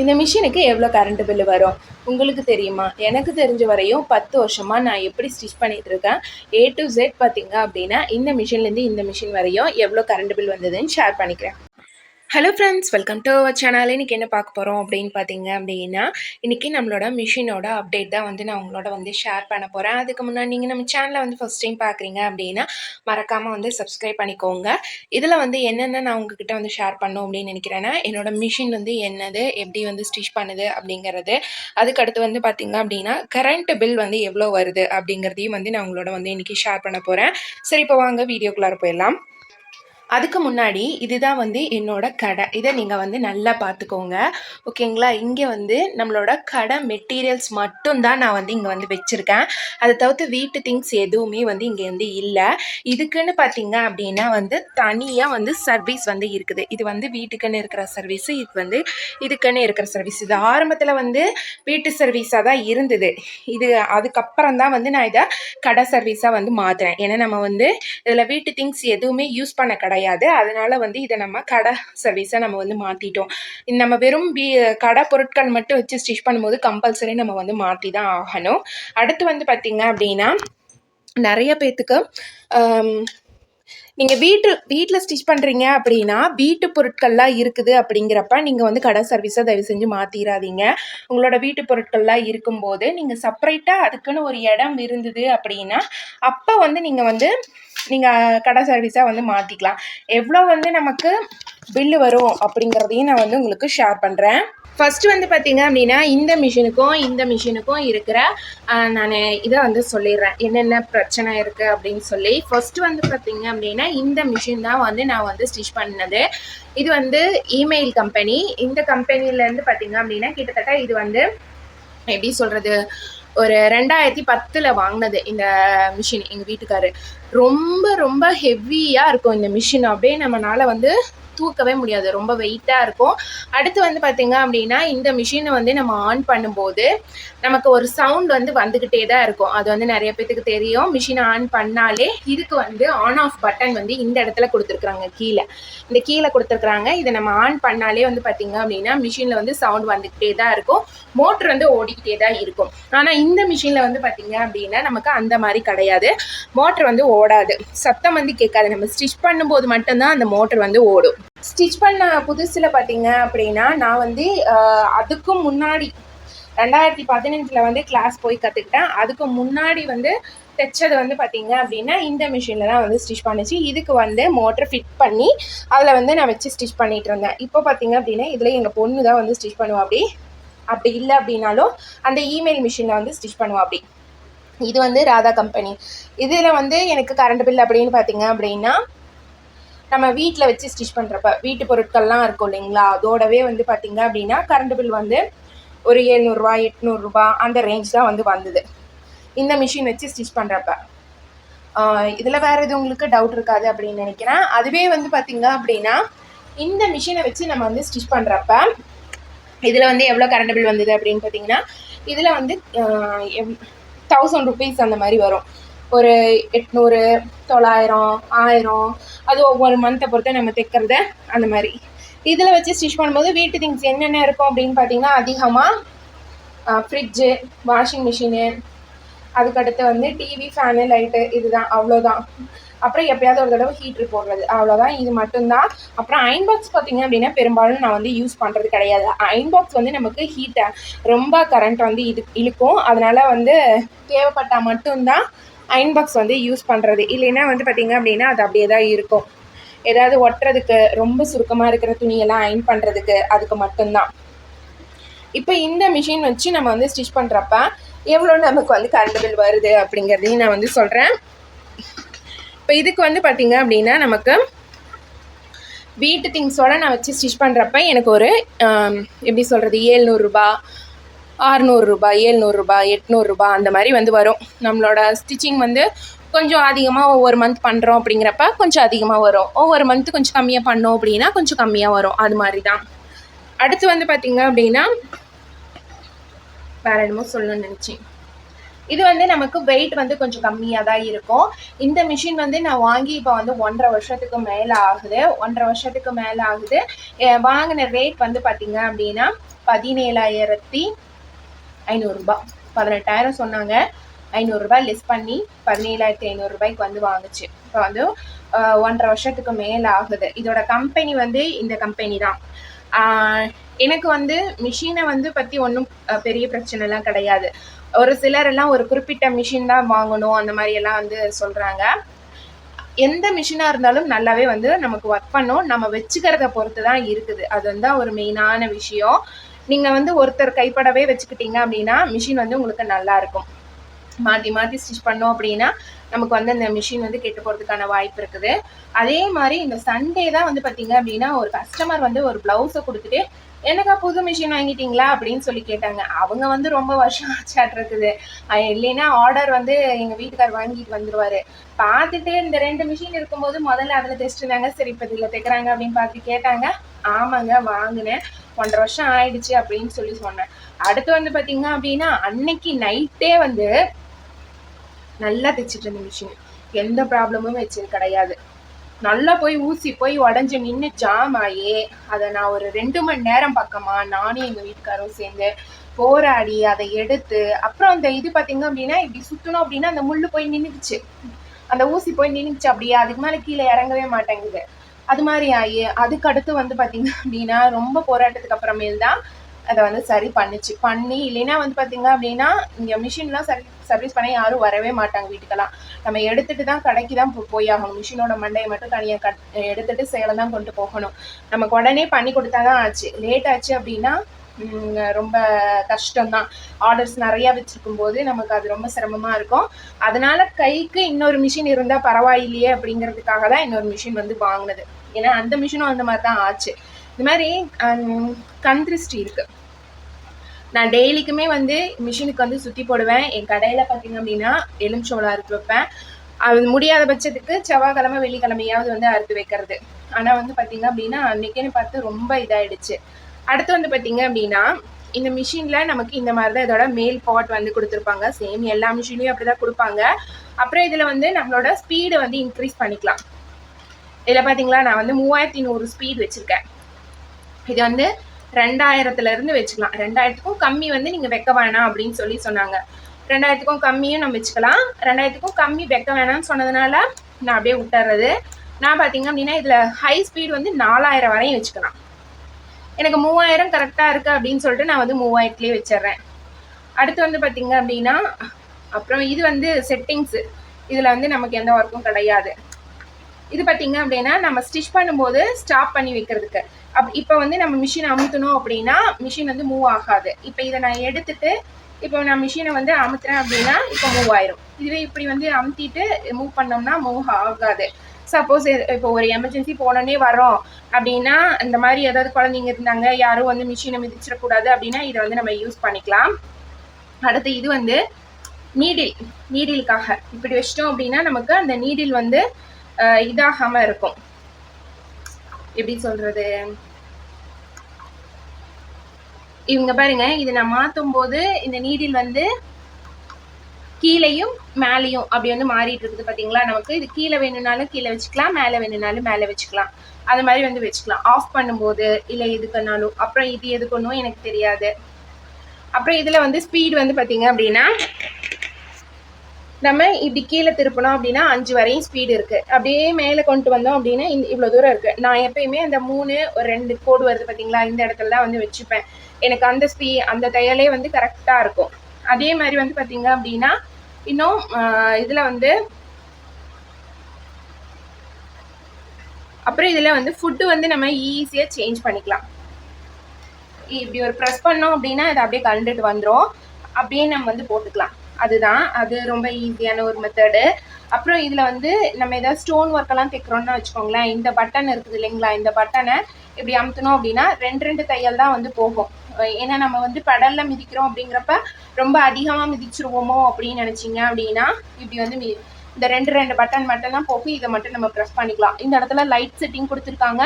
இந்த மிஷினுக்கு எவ்வளோ கரண்ட் பில்லு வரும் உங்களுக்கு தெரியுமா? எனக்கு தெரிஞ்ச வரையும் 10 வருஷமாக நான் எப்படி ஸ்டிச் பண்ணிகிட்டு இருக்கேன். A to Z பார்த்தீங்க அப்படின்னா இந்த மிஷின்லேருந்து இந்த மிஷின் வரையும் எவ்வளோ கரண்ட் பில் வந்ததுன்னு ஷேர் பண்ணிக்கிறேன். Hello friends, welcome to our channel. இன்றைக்கி என்ன பார்க்க போகிறோம் அப்படின்னு பார்த்தீங்க அப்படின்னா, இன்றைக்கி நம்மளோட மிஷினோட அப்டேட் தான் நான் உங்களோட ஷேர் பண்ண போகிறேன். அதுக்கு முன்னாடி நீங்கள் நம்ம சேனலை ஃபஸ்ட் டைம் பார்க்குறீங்க அப்படின்னா மறக்காமல் சப்ஸ்கிரைப் பண்ணிக்கோங்க. இதில் என்னென்ன நான் உங்ககிட்ட ஷேர் பண்ணணும் அப்படின்னு நினைக்கிறேன்னா, என்னோட மிஷின் என்னது, எப்படி ஸ்டிச் பண்ணுது அப்படிங்கிறது. அதுக்கடுத்து பார்த்தீங்க அப்படின்னா கரண்ட் பில் எவ்வளோ வருது அப்படிங்கிறதையும் நான் உங்களோட இன்றைக்கி ஷேர் பண்ண போகிறேன். சரி, இப்போ வாங்க வீடியோக்குள்ளார போயிடலாம். அதுக்கு முன்னாடி இதுதான் என்னோட கடை. இதை நீங்கள் நல்லா பார்த்துக்கோங்க, ஓகேங்களா? இங்கே நம்மளோட கடை மெட்டீரியல்ஸ் மட்டும்தான் நான் இங்கே வச்சுருக்கேன். அதை தவிர்த்து வீட்டு திங்ஸ் எதுவுமே இங்கே இல்லை. இதுக்குன்னு பார்த்தீங்க அப்படின்னா தனியாக சர்வீஸ் இருக்குது. இது வீட்டுக்குன்னு இருக்கிற சர்வீஸு, இது இதுக்குன்னு இருக்கிற சர்வீஸ். இது ஆரம்பத்தில் வீட்டு சர்வீஸாக தான் இருந்தது. இது அதுக்கப்புறம் தான் நான் இதை கடை சர்வீஸாக மாற்றுறேன். ஏன்னா நம்ம இதில் வீட்டு திங்ஸ் எதுவுமே யூஸ் பண்ண கிடையாது. அதனால இதை நம்ம கடை சர்வீஸை நம்ம மாற்றிட்டோம். நம்ம வெறும் கடை பொருட்கள் மட்டும் வச்சு ஸ்டிச் பண்ணும்போது கம்பல்சரி நம்ம மாற்றி தான் ஆகணும். அடுத்து பார்த்தீங்க அப்படின்னா நிறைய பேர்த்துக்கு நீங்கள் வீட்டில் ஸ்டிச் பண்ணுறீங்க அப்படின்னா வீட்டு பொருட்கள்லாம் இருக்குது அப்படிங்கிறப்ப நீங்கள் கடை சர்வீஸை தயவு செஞ்சு மாற்றிடாதீங்க. உங்களோட வீட்டு பொருட்கள்லாம் இருக்கும்போது நீங்கள் செப்பரேட்டாக அதுக்குன்னு ஒரு இடம் இருந்தது அப்படின்னா அப்போ நீங்கள் கடை சர்வீஸாக மாற்றிக்கலாம். எவ்வளோ நமக்கு பில்லு வரும் அப்படிங்கிறதையும் நான் உங்களுக்கு ஷேர் பண்ணுறேன். ஃபஸ்ட்டு பார்த்தீங்க அப்படின்னா இந்த மிஷினுக்கும் இருக்கிற நான் இதை சொல்லிடுறேன் என்னென்ன பிரச்சனை இருக்குது அப்படின்னு சொல்லி. ஃபஸ்ட்டு பார்த்தீங்க அப்படின்னா இந்த மிஷின் தான் நான் ஸ்டிச் பண்ணது. இது இமெயில் கம்பெனி. இந்த கம்பெனிலேருந்து பார்த்தீங்க அப்படின்னா கிட்டத்தட்ட இது எப்படி சொல்கிறது, ஒரு 2010 வாங்கினது இந்த மிஷின். எங்கள் வீட்டுக்காரு ரொம்ப ரொம்ப ஹெவியாக இருக்கும் இந்த மிஷின். அப்படியே நம்மளால் தூக்கவே முடியாது, ரொம்ப வெயிட்டாக இருக்கும். அடுத்து பார்த்தீங்க அப்படின்னா இந்த மிஷினை நம்ம ஆன் பண்ணும்போது நமக்கு ஒரு சவுண்ட் வந்துக்கிட்டே தான் இருக்கும். அது நிறைய பேத்துக்கு தெரியும். மிஷினை ஆன் பண்ணாலே இதுக்கு ஆன் ஆஃப் பட்டன் இந்த இடத்துல கொடுத்துருக்குறாங்க, கீழே கொடுத்துருக்குறாங்க. இதை நம்ம ஆன் பண்ணாலே பார்த்தீங்க அப்படின்னா மிஷினில் சவுண்ட் வந்துக்கிட்டே தான் இருக்கும். மோட்ரு ஓடிக்கிட்டே தான் இருக்கும். ஆனால் இந்த மிஷினில் பார்த்தீங்க அப்படின்னா நமக்கு அந்த மாதிரி கிடையாது. மோட்ரு ஓடாது, சத்தம் கேட்காது. நம்ம ஸ்டிச் பண்ணும்போது மட்டும்தான் அந்த மோட்ரு ஓடும். ஸ்டிச் பண்ண புதுசில் பார்த்தீங்க அப்படின்னா நான் அதுக்கும் முன்னாடி 2015 கிளாஸ் போய் கற்றுக்கிட்டேன். அதுக்கு முன்னாடி தைச்சது பார்த்தீங்க அப்படின்னா இந்த மிஷினில் தான் ஸ்டிச் பண்ணிச்சு. இதுக்கு மோட்டர் ஃபிட் பண்ணி அதில் நான் வச்சு ஸ்டிச் பண்ணிகிட்டு இருந்தேன். இப்போ பார்த்தீங்க அப்படின்னா இதில் எங்கள் பொண்ணு தான் ஸ்டிச் பண்ணுவா. அப்படி இல்லை அப்படின்னாலும் அந்த இமெயில் மிஷினில் ஸ்டிச் பண்ணுவா. இது ராதா கம்பெனி. இதில் எனக்கு கரண்ட் பில் அப்படின்னு பார்த்தீங்க அப்படின்னா நம்ம வீட்டில் வச்சு ஸ்டிச் பண்ணுறப்ப வீட்டு பொருட்கள்லாம் இருக்கும் இல்லைங்களா, அதோடவே பார்த்தீங்க அப்படின்னா கரண்ட் பில் ஒரு 700 800 அந்த ரேஞ்ச் தான் வந்தது இந்த மிஷின் வச்சு ஸ்டிச் பண்ணுறப்ப. இதில் வேறு எது உங்களுக்கு டவுட் இருக்காது அப்படின்னு நினைக்கிறேன். அதுவே பார்த்தீங்க அப்படின்னா இந்த மிஷினை வச்சு நம்ம ஸ்டிச் பண்ணுறப்ப இதில் எவ்வளோ கரண்ட் பில் வந்தது அப்படின்னு பார்த்தீங்கன்னா இதில் 1000 rupees அந்த மாதிரி வரும். ஒரு 800 900 1000 அது ஒவ்வொரு மந்த்தை பொறுத்த நம்ம தைக்கிறத அந்த மாதிரி. இதில் வச்சு ஸ்டிச் பண்ணும்போது வீட்டு திங்ஸ் என்னென்ன இருக்கும் அப்படின்னு பார்த்தீங்கன்னா அதிகமாக ஃப்ரிட்ஜு, வாஷிங் மிஷினு, அதுக்கடுத்து டிவி, ஃபேனு, லைட்டு, இதுதான், அவ்வளோதான். அப்புறம் எப்போயாவது ஒரு தடவை ஹீட்ரு போடுறது, அவ்வளோதான். இது மட்டும்தான். அப்புறம் அயன் பாக்ஸ் பார்த்தீங்க அப்படின்னா பெரும்பாலும் நான் யூஸ் பண்ணுறது கிடையாது. அயன் பாக்ஸ் நமக்கு ஹீட்டை ரொம்ப கரண்ட் இழுக்கும். அதனால் தேவைப்பட்டால் மட்டும்தான் அயன் பாக்ஸ் யூஸ் பண்ணுறது. இல்லைன்னா பார்த்தீங்க அப்படின்னா அது அப்படியே தான் இருக்கும். ஏதாவது ஒட்டுறதுக்கு, ரொம்ப சுருக்கமாக இருக்கிற துணியெல்லாம் அயன் பண்ணுறதுக்கு, அதுக்கு மட்டும்தான். இப்போ இந்த மிஷின் வச்சு நம்ம ஸ்டிச் பண்ணுறப்ப எவ்வளோ நமக்கு கரண்ட் பில் வருது அப்படிங்கிறதையும் நான் சொல்கிறேன். இப்போ இதுக்கு பார்த்தீங்க அப்படின்னா நமக்கு வீட்டு திங்ஸோடு நான் வச்சு ஸ்டிச் பண்ணுறப்ப எனக்கு ஒரு எப்படி சொல்கிறது 700 600 700 800 அந்த மாதிரி வரும். நம்மளோட ஸ்டிச்சிங் கொஞ்சம் அதிகமாக ஒவ்வொரு மந்த் பண்ணுறோம் அப்படிங்கிறப்ப கொஞ்சம் அதிகமாக வரும். ஒவ்வொரு மந்த்து கொஞ்சம் கம்மியாக பண்ணோம் அப்படின்னா கொஞ்சம் கம்மியாக வரும். அது மாதிரி தான். அடுத்து பார்த்தீங்க அப்படின்னா வேறு என்னமோ சொல்லணும்னு நினச்சேன். இது நமக்கு வெயிட் கொஞ்சம் கம்மியாக தான் இருக்கும். இந்த மிஷின் நான் வாங்கி இப்போ 1.5 வருஷத்துக்கு மேலே ஆகுது. 1.5 வருஷத்துக்கு மேலே ஆகுது. வாங்கின ரேட் பார்த்தீங்க அப்படின்னா 17,500 ரூபாய். 18,000 சொன்னாங்க, 500 ரூபாய் லெஸ் பண்ணி 17,500 ரூபாய்க்கு வந்து வாங்குச்சு. இப்போ வந்து 1.5 வருஷத்துக்கு மேலே ஆகுது. இதோட கம்பெனி வந்து இந்த கம்பெனி தான். எனக்கு வந்து மிஷினை வந்து பற்றி ஒன்றும் பெரிய பிரச்சனைலாம் கிடையாது. ஒரு சிலர் எல்லாம் ஒரு குறிப்பிட்ட மிஷின் தான் வாங்கணும் அந்த மாதிரி எல்லாம் வந்து சொல்கிறாங்க. எந்த மிஷினாக இருந்தாலும் நல்லாவே வந்து நமக்கு ஒர்க் பண்ணும். நம்ம வச்சுக்கிறத பொறுத்து தான் இருக்குது. அது வந்து ஒரு மெயினான விஷயம். நீங்கள் வந்து ஒருத்தர் கைப்படவே வச்சுக்கிட்டீங்க அப்படின்னா மிஷின் வந்து உங்களுக்கு நல்லா இருக்கும். மாற்றி மாற்றி ஸ்டிச் பண்ணோம் அப்படின்னா நமக்கு வந்து அந்த மிஷின் வந்து கெட்டு போகிறதுக்கான வாய்ப்பு இருக்குது. அதே மாதிரி இந்த சண்டே தான் வந்து பார்த்தீங்க அப்படின்னா ஒரு கஸ்டமர் வந்து ஒரு ப்ளவுஸை கொடுத்துட்டு எனக்கா புது மிஷின் வாங்கிட்டீங்களா அப்படின்னு சொல்லி கேட்டாங்க. அவங்க வந்து ரொம்ப வருஷம் ஆச்சாட் இருக்குது. இல்லைன்னா ஆர்டர் வந்து எங்கள் வீட்டுக்கார் வாங்கிட்டு வந்துடுவார். பார்த்துட்டு இந்த 2 மிஷின் இருக்கும்போது முதல்ல அதில் தைச்சிருந்தாங்க. சரி இப்போ இதில் தைக்கிறாங்க அப்படின்னு பார்த்து கேட்டாங்க. ஆமாங்க வாங்கினேன், 1.5 வருஷம் ஆயிடுச்சு அப்படின்னு சொல்லி சொன்னேன். அடுத்து வந்து பார்த்தீங்க அப்படின்னா அன்னைக்கு நைட்டே வந்து நல்லா தைச்சிட்டு இருந்த மிஷின், எந்த ப்ராப்ளமும் வச்சது கிடையாது. நல்லா போய் ஊசி போய் உடஞ்சி நின்று ஜாம் ஆகி அதை நான் ஒரு 2 மணி நேரம் பக்கமா நானும் எங்கள் வீட்டுக்காரும் சேர்ந்து போராடி அதை எடுத்து, அப்புறம் அந்த இது பார்த்தீங்க அப்படின்னா இப்படி சுற்றணும் அப்படின்னா அந்த முள்ளு போய் நின்றுச்சு, அந்த ஊசி போய் நின்றுச்சு. அப்படியே அதுக்கு மேலே கீழே இறங்கவே மாட்டேங்குது. அது மாதிரி ஆகி அதுக்கு அடுத்து வந்து பார்த்தீங்க அப்படின்னா ரொம்ப போராட்டத்துக்கு அப்புறமேல் தான் அதை வந்து சரி பண்ணி இல்லைன்னா வந்து பார்த்தீங்க அப்படின்னா இங்கே மிஷின்லாம் சர்வீஸ் பண்ண யாரும் வரவே மாட்டாங்க வீட்டுக்கெல்லாம். நம்ம எடுத்துட்டு தான் கடைக்கு தான் போய் ஆகணும். மிஷினோட மண்டையை மட்டும் தனியாக எடுத்துட்டு சேலம் தான் கொண்டு போகணும். நமக்கு உடனே பண்ணி கொடுத்தா தான் ஆச்சு. லேட் ஆச்சு அப்படின்னா ரொம்ப கஷ்டம்தான். ஆர்டர்ஸ் நிறையா வச்சுருக்கும் போது நமக்கு அது ரொம்ப சிரமமாக இருக்கும். அதனால கைக்கு இன்னொரு மிஷின் இருந்தால் பரவாயில்லையே அப்படிங்கிறதுக்காக தான் இன்னொரு மிஷின் வந்து வாங்கினது. ஏன்னா அந்த மிஷினும் அந்த மாதிரி தான் ஆச்சு. இது மாதிரி கண் திருஷ்டி இருக்குது. நான் டெய்லிக்குமே வந்து மிஷினுக்கு வந்து சுற்றி போடுவேன். என் கடையில் பார்த்தீங்க அப்படின்னா எலுமிச்சம்பழம் அறுத்து வைப்பேன். அது முடியாத பட்சத்துக்கு செவ்வாய்க்கிழமை வெள்ளிக்கிழமையாவது வந்து அறுத்து வைக்கிறது. ஆனால் வந்து பார்த்தீங்க அப்படின்னா அன்றைக்கின்னு பார்த்து ரொம்ப இதாகிடுச்சு. அடுத்து வந்து பார்த்தீங்க அப்படின்னா இந்த மிஷினில் நமக்கு இந்த மாதிரி தான் இதோட மேல் பாட் வந்து கொடுத்துருப்பாங்க. சேம் எல்லா மிஷின்லையும் அப்படி தான் கொடுப்பாங்க. அப்புறம் இதில் வந்து நம்மளோட ஸ்பீடு வந்து இன்க்ரீஸ் பண்ணிக்கலாம். இதில் பார்த்தீங்களா நான் வந்து 3100 ஸ்பீட் வச்சுருக்கேன். இது வந்து 2000 வச்சுக்கலாம். 2000க்கும் கம்மி வந்து நீங்கள் வைக்க வேணாம் அப்படின்னு சொல்லி சொன்னாங்க. 2000க்கும் கம்மியும் நம்ம வச்சுக்கலாம். 2000க்கும் கம்மி வைக்க வேணாம்னு சொன்னதுனால நான் அப்படியே விட்டுறது. நான் பார்த்தீங்க அப்படின்னா இதில் ஹை ஸ்பீட் வந்து 4000 வரையும் வச்சுக்கலாம். எனக்கு 3000 கரெக்டாக இருக்குது அப்படின்னு சொல்லிட்டு நான் வந்து 3000லேயே வச்சிட்றேன். அடுத்து வந்து பார்த்தீங்க அப்படின்னா அப்புறம் இது வந்து செட்டிங்ஸு. இதில் வந்து நமக்கு எந்த ஒர்க்கும் கிடையாது. இது பார்த்தீங்க அப்படின்னா நம்ம ஸ்டிச் பண்ணும்போது ஸ்டாப் பண்ணி வைக்கிறதுக்கு. இப்போ வந்து நம்ம மிஷினை அமுத்தணும் அப்படின்னா மிஷின் வந்து மூவ் ஆகாது. இப்போ இதை நான் எடுத்துட்டு இப்போ நான் மிஷினை வந்து அமுத்துறேன் அப்படின்னா இப்போ மூவ் ஆயிரும். இதுவே இப்படி வந்து அமுத்திட்டு மூவ் பண்ணோம்னா மூவ் ஆகாது. சப்போஸ் இப்போ ஒரு எமர்ஜென்சி போனோடனே வரோம் அப்படின்னா இந்த மாதிரி ஏதாவது குழந்தைங்க இருந்தாங்க, யாரும் வந்து மிஷினை மிதிச்சிடக்கூடாது அப்படின்னா இதை வந்து நம்ம யூஸ் பண்ணிக்கலாம். அடுத்து இது வந்து நீடிலுக்காக இப்படி வச்சிட்டோம் அப்படின்னா நமக்கு அந்த நீடில் வந்து இதாகாம இருக்கும். எப்படி சொல்றது, இவங்க பாருங்க இதை நான் மாற்றும் போது இந்த நீடில் வந்து கீழையும் மேலேயும் அப்படி வந்து மாறிட்டு இருக்குது பார்த்தீங்களா. நமக்கு இது கீழே வேணும்னாலும் கீழே வச்சுக்கலாம், மேலே வேணும்னாலும் மேலே வச்சுக்கலாம். அது மாதிரி வந்து வச்சுக்கலாம். ஆஃப் பண்ணும்போது இல்லை எதுக்குனாலும். அப்புறம் இது எதுக்குன்னும் எனக்கு தெரியாது. அப்புறம் இதில் வந்து ஸ்பீடு வந்து பார்த்தீங்க அப்படின்னா நம்ம இப்படி கீழே திருப்பணும் அப்படின்னா 5 வரையும் ஸ்பீடு இருக்குது. அப்படியே மேலே கொண்டு வந்தோம் அப்படின்னா இவ்வளோ தூரம் இருக்குது. நான் எப்பயுமே அந்த 3 ஒரு 2 கோடு வருது பார்த்தீங்களா, இந்த இடத்துல தான் வந்து வச்சுப்பேன். எனக்கு அந்த தையலே வந்து கரெக்டாக இருக்கும். அதே மாதிரி வந்து பார்த்தீங்க அப்படின்னா இன்னும் இதில் வந்து அப்புறம் இதில் வந்து ஃபுட்டு வந்து நம்ம ஈஸியாக சேஞ்ச் பண்ணிக்கலாம். இப்படி ஒரு ப்ரெஸ் பண்ணோம் அப்படின்னா இது அப்படியே கலந்துட்டு வந்துடும். அப்படியே நம்ம வந்து போட்டுக்கலாம். அதுதான் அது ரொம்ப ஈஸியான ஒரு மெத்தடு. அப்புறம் இதில் வந்து நம்ம ஏதாவது ஸ்டோன் ஒர்க்கெல்லாம் தைக்கிறோம்னா வச்சுக்கோங்களேன், இந்த பட்டன் இருக்குது இல்லைங்களா, இந்த பட்டனை இப்படி அமுத்தணும் அப்படின்னா 2 தையல் தான் வந்து போகும். ஏன்னா நம்ம வந்து பெடலில் மிதிக்கிறோம் அப்படிங்கிறப்ப ரொம்ப அதிகமாக மிதிச்சிருவோமோ அப்படின்னு நினச்சிங்க அப்படின்னா இப்படி வந்து இந்த 2 பட்டன் மட்டும் தான் போகும். இதை மட்டும் நம்ம ப்ரெஸ் பண்ணிக்கலாம். இந்த இடத்துல லைட் செட்டிங் கொடுத்துருக்காங்க.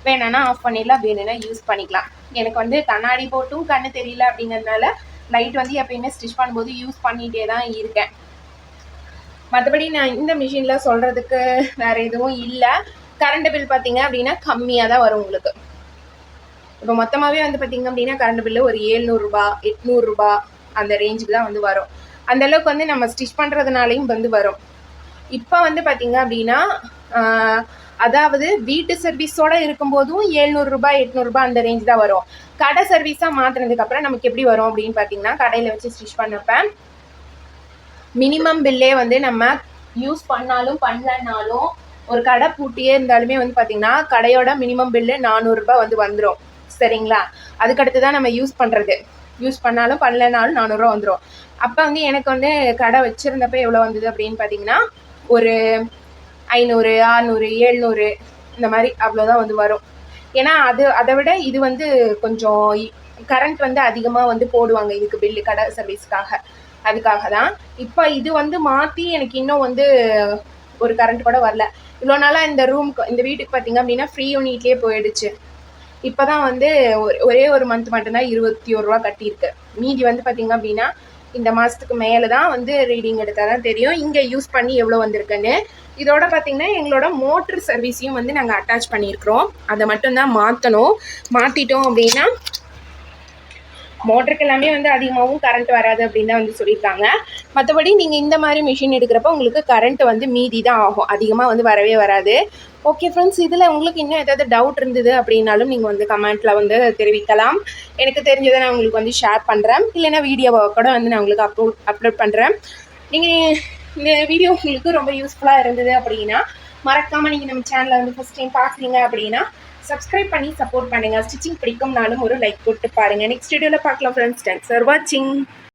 வேணும்னா ஆஃப் பண்ணிடலாம், வேணும்னா யூஸ் பண்ணிக்கலாம். எனக்கு வந்து கண்ணாடி போட்டும் கண்ணு தெரியல அப்படிங்கிறதுனால லைட் வந்து எப்பயுமே ஸ்டிச் பண்ணும்போது யூஸ் பண்ணிகிட்டே தான் இருக்கேன். மற்றபடி நான் இந்த மிஷினில் சொல்கிறதுக்கு வேறு எதுவும் இல்லை. கரண்ட் பில் பார்த்தீங்க அப்படின்னா கம்மியாக தான் வரும் உங்களுக்கு. இப்போ மொத்தமாகவே வந்து பார்த்திங்க அப்படின்னா கரண்ட் பில்லு ஒரு 700 800 அந்த ரேஞ்சுக்கு தான் வந்து வரும். அந்தளவுக்கு வந்து நம்ம ஸ்டிச் பண்ணுறதுனாலையும் வந்து வரும். இப்போ வந்து பார்த்திங்க அப்படின்னா அதாவது வீட்டு சர்வீஸோடு இருக்கும்போதும் 700 800 அந்த ரேஞ்ச் தான் வரும். கடை சர்வீஸாக மாற்றினதுக்கப்புறம் நமக்கு எப்படி வரும் அப்படின்னு பார்த்தீங்கன்னா, கடையில் வச்சு ஸ்டிச் பண்ணப்போ மினிமம் பில்லே வந்து நம்ம யூஸ் பண்ணாலும் பண்ணலனாலும் ஒரு கடை பூட்டியே இருந்தாலுமே வந்து பார்த்திங்கன்னா கடையோட மினிமம் பில்லு 400 வந்து வந்துடும். சரிங்களா? அதுக்கடுத்து தான் நம்ம யூஸ் பண்ணுறது. யூஸ் பண்ணாலும் பண்ணலனாலும் 400 வந்துடும். அப்போ வந்து எனக்கு வந்து கடை வச்சுருந்தப்போ எவ்வளோ வந்தது அப்படின்னு பார்த்தீங்கன்னா ஒரு 500 600 700 இந்த மாதிரி அவ்வளோதான் வந்து வரும். ஏன்னா அதை விட இது வந்து கொஞ்சம் கரண்ட் வந்து அதிகமாக வந்து போடுவாங்க இதுக்கு பில்லு கடை சர்வீஸ்க்காக. அதுக்காக தான் இப்போ இது வந்து மாற்றி எனக்கு இன்னும் வந்து ஒரு கரண்ட் கூட வரல. இவ்வளோ நாளாக இந்த வீட்டுக்கு பார்த்திங்க அப்படின்னா ஃப்ரீ யூனிட்லேயே போயிடுச்சு. இப்போ தான் வந்து ஒரே ஒரு மந்த் மட்டும்தான் 21 ரூபா கட்டியிருக்கு. மீதி வந்து பார்த்திங்க அப்படின்னா இந்த மாதத்துக்கு மேலே தான் வந்து ரீடிங் எடுத்தால் தான் தெரியும் இங்கே யூஸ் பண்ணி எவ்வளோ வந்திருக்குன்னு. இதோட பார்த்திங்கன்னா எங்களோட மோட்ரு சர்வீஸையும் வந்து நாங்கள் அட்டாச் பண்ணியிருக்கிறோம். அதை மட்டும்தான் மாற்றணும். மாற்றிட்டோம் அப்படின்னா மோட்டருக்கு எல்லாமே வந்து அதிகமாகவும் கரண்ட் வராது அப்படின்னு தான் வந்து சொல்லியிருக்காங்க. மற்றபடி நீங்கள் இந்த மாதிரி மிஷின் எடுக்கிறப்ப உங்களுக்கு கரண்ட் வந்து மீதி தான் ஆகும், அதிகமாக வந்து வரவே வராது. ஓகே ஃப்ரெண்ட்ஸ், இதில் உங்களுக்கு இன்னும் ஏதாவது டவுட் இருந்தது அப்படின்னாலும் நீங்கள் வந்து கமெண்ட்டில் வந்து தெரிவிக்கலாம். எனக்கு தெரிஞ்சதை நான் உங்களுக்கு வந்து ஷேர் பண்ணுறேன். இல்லைன்னா வீடியோவை கூட வந்து நான் உங்களுக்கு அப்லோட் பண்ணுறேன். நீங்கள் இந்த வீடியோ உங்களுக்கு ரொம்ப யூஸ்ஃபுல்லாக இருந்தது அப்படின்னா மறக்காமல் நீங்கள் நம்ம சேனலை வந்து ஃபஸ்ட் டைம் பார்க்குறீங்க அப்படின்னா சப்ஸ்கிரைப் பண்ணி சப்போர்ட் பண்ணுங்கள். ஸ்டிச்சிங் பிடிக்கும்னாலும் ஒரு லைக் போட்டு பாருங்கள். நெக்ஸ்ட் வீடியோவில் பார்க்கலாம் ஃப்ரெண்ட்ஸ். தேங்க்ஸ் ஃபார் வாட்சிங்.